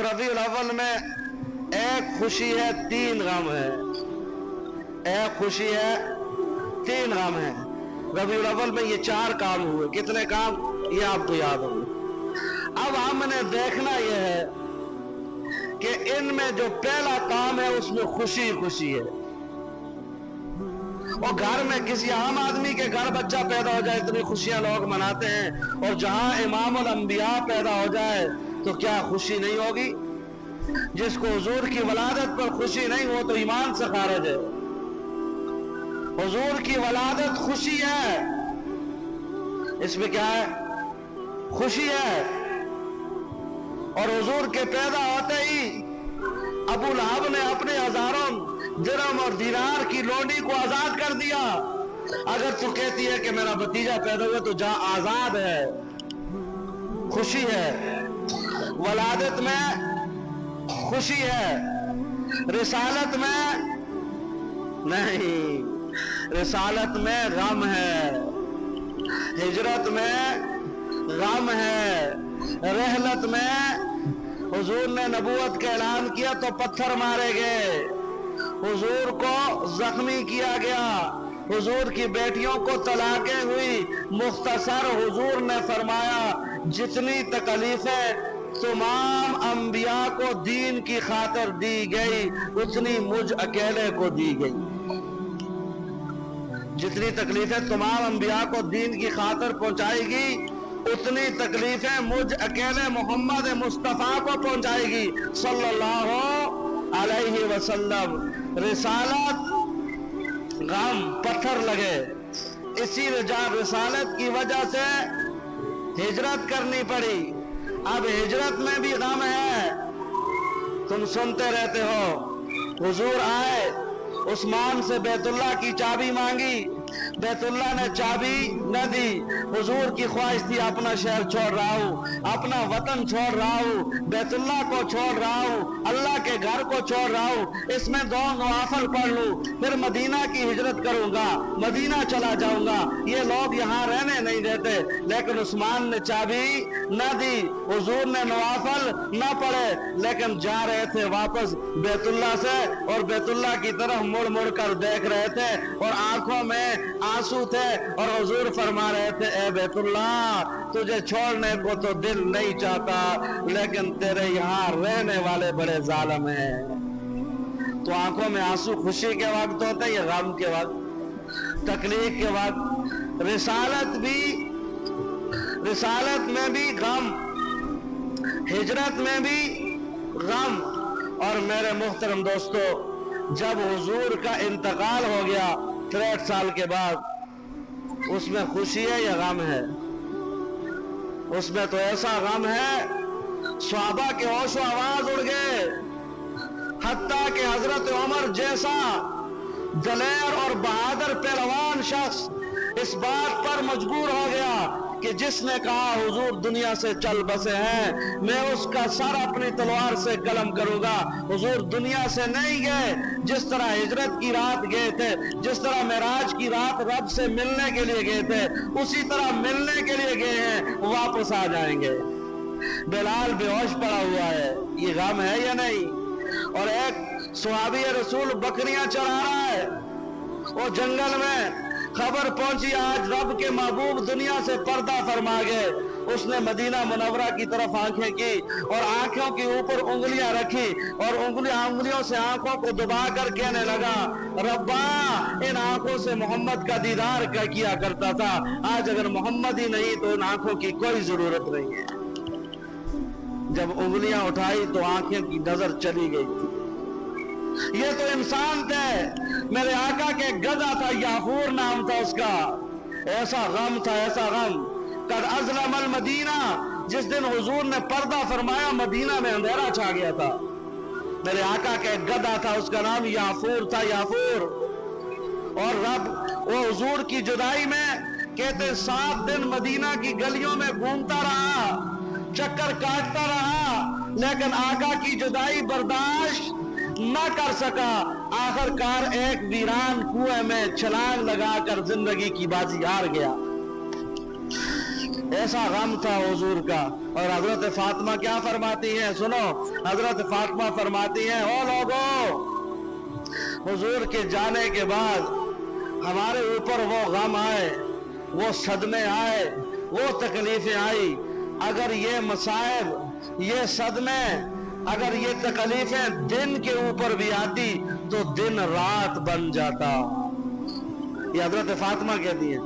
रबीउल अव्वल में एक खुशी है, 3 गम है। एक खुशी है, 3 गम है। रबीउल अव्वल में ये 4 काम हुए। कितने काम, ये आपको याद होंगे। अब हमने देखना यह है कि इनमें जो पहला काम है उसमें खुशी खुशी है। और घर में किसी आम आदमी के घर बच्चा पैदा हो जाए, इतनी खुशियां लोग मनाते हैं। और जहां इमामुल अंबिया पैदा हो जाए तो क्या खुशी नहीं होगी? जिसको हुजूर की वलादत पर खुशी नहीं हो तो ईमान से खारिज है। हुजूर की वलादत खुशी है, इसमें क्या है? खुशी है। और हुजूर के पैदा होते ही अबू लहब ने अपने हजारों दिरहम और दीनार की लोंडी को आजाद कर दिया। अगर तू कहती है कि मेरा भतीजा पैदा हुआ तो जा, आजाद है, खुशी है। वलादत में खुशी है, रिसालत में नहीं, रिसालत में गम है, हिजरत में गम है, रहलत में हुजूर ने नबूवत का ऐलान किया तो पत्थर मारे गए, हुजूर को जख्मी किया गया, हुजूर की बेटियों को तलाकें हुई। मुख्तसर हुजूर ने फरमाया जितनी तकलीफें तमाम अंबिया को दीन की खातिर दी गई उतनी मुझ अकेले को दी गई। जितनी तकलीफें तमाम अंबिया को दीन की खातिर पहुंचाएगी उतनी तकलीफें मुझ अकेले मोहम्मद मुस्तफा को पहुंचाएगी सल्लल्लाहु अलैहि वसल्लम। रिसालत गम, पत्थर लगे, इसी रिसालत की वजह से हिजरत करनी पड़ी। अब हिजरत में भी गम है। तुम सुनते रहते हो, हुजूर आए, उस्मान से बैतुल्लाह की चाबी मांगी, बैतुल्लाह ने चाबी न दी। हुजूर की ख्वाहिश थी अपना शहर छोड़ रहा हूँ, अपना वतन छोड़ रहा हूँ, बैतुल्लाह को छोड़ रहा हूँ, अल्लाह के घर को छोड़ रहा हूँ, इसमें 2 नवाफिल पढ़ लूँ, फिर मदीना की हिजरत करूंगा, मदीना चला जाऊंगा। ये लोग यहाँ रहने नहीं देते, लेकिन उस्मान ने चाबी न दी, हुजूर ने नवाफिल न पढ़े, लेकिन जा रहे थे वापस बैतुल्लाह से और बैतुल्लाह की तरफ मुड़ मुड़ कर देख रहे थे और आंखों में आंसू थे। और हुजूर फरमा रहे थे, ए बैतुल्लाह, तुझे छोड़ने को तो दिल नहीं चाहता, लेकिन तेरे यहाँ रहने वाले बड़े जालिम हैं। तो आंखों में आंसू खुशी के वक्त होते या गम के वक्त, तकलीफ के वक्त? रिसालत में भी गम, हिजरत में भी गम। और मेरे मुहतरम दोस्तों, जब हुजूर का इंतकाल हो गया 63 साल के बाद, उसमें खुशी है या गम है? उसमें तो ऐसा गम है, सहाबा के होशो आवाज उड़ गए, हत्ता कि हजरत उमर जैसा दलेर और बहादुर पहलवान शख्स इस बात पर मजबूर हो गया कि जिसने कहा हुजूर दुनिया से चल बसे हैं, मैं उसका सर अपनी तलवार से कलम करूंगा। हुजूर दुनिया से नहीं गए, जिस तरह हिजरत की रात गए थे, जिस तरह मेराज की रात रब से मिलने के लिए गए थे, उसी तरह मिलने के लिए गए हैं, वो आ जाएंगे। बिलाल बेहोश पड़ा हुआ है, ये गम है या नहीं? और एक सहाबी रसूल बकरियां चरा रहा है, वो जंगल में खबर पहुंची आज रब के महबूब दुनिया से पर्दा फरमा गए। उसने मदीना मुनव्वरा की तरफ आंखें की और आंखों के ऊपर उंगलियां रखी और उंगलियों से आंखों को दबा कर कहने लगा, रब्बा, इन आंखों से मोहम्मद का दीदार किया करता था, आज अगर मोहम्मद ही नहीं तो इन आंखों की कोई जरूरत नहीं है। जब उंगलियां उठाई तो आंखें की नजर चली गई थी। ये तो इंसान थे, मेरे आका के गधा था, याफूर नाम था उसका। ऐसा गम था, ऐसा गम। कद अज़लमल मदीना, जिस दिन हुजूर ने पर्दा फरमाया मदीना में अंधेरा छा गया था। मेरे आका के गधा था, उसका नाम याफूर था, याफूर। और रब वो हुजूर की जुदाई में कहते 7 दिन मदीना की गलियों में घूमता रहा, चक्कर काटता रहा, लेकिन आका की जुदाई बर्दाश्त न कर सका। आखिरकार एक वीरान कुएं में छलांग लगाकर जिंदगी की बाजी हार गया। ऐसा गम था हुजूर का। और हजरत फातिमा क्या फरमाती हैं, सुनो, हजरत फातिमा फरमाती हैं, ओ लोगों, हुजूर के जाने के बाद हमारे ऊपर वो गम आए, वो सदमे आए, वो तकलीफें आई। अगर ये मसाइब, ये सदमे, अगर ये तकलीफें दिन के ऊपर भी आती तो दिन रात बन जाता। ये हजरत फातिमा कहती है,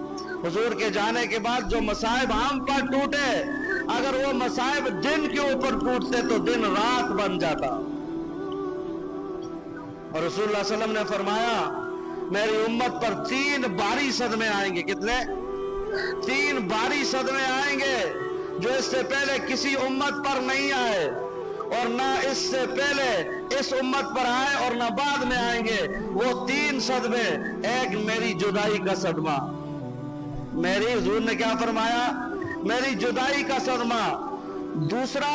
हुजूर के जाने के बाद जो मसाइब हम पर टूटे, अगर वो मसाइब दिन के ऊपर टूटते तो दिन रात बन जाता। और रसूलुल्लाह सल्लल्लाहु अलैहि वसल्लम ने फरमाया, मेरी उम्मत पर 3 भारी सदमे आएंगे। कितने? 3 भारी सदमे आएंगे जो इससे पहले किसी उम्मत पर नहीं आए, और ना इससे पहले इस उम्मत पर आए और ना बाद में आएंगे। वो 3 सदमे, एक मेरी जुदाई का सदमा, मेरी, हुजूर ने क्या फरमाया, मेरी जुदाई का सदमा। दूसरा,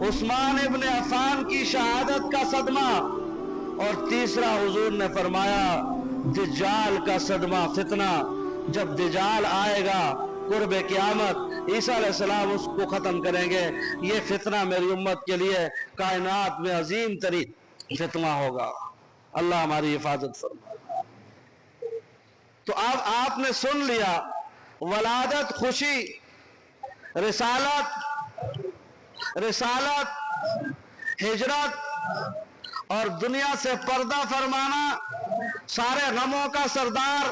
उस्मान इब्न अफ़ान की शहादत का सदमा। और तीसरा, हुजूर ने फरमाया, दज्जाल का सदमा, फितना। जब दज्जाल आएगा कुर्बे क़यामत, ईसा अलैहिस्सलाम उसको खत्म करेंगे। ये फितना मेरी उम्मत के लिए कायनात में अजीम तरीन फितना होगा। अल्लाह हमारी हिफाजत फरमाए। तो अब आपने सुन लिया, वलादत खुशी, रिसालत, हिजरत और दुनिया से पर्दा फरमाना, सारे गमों का सरदार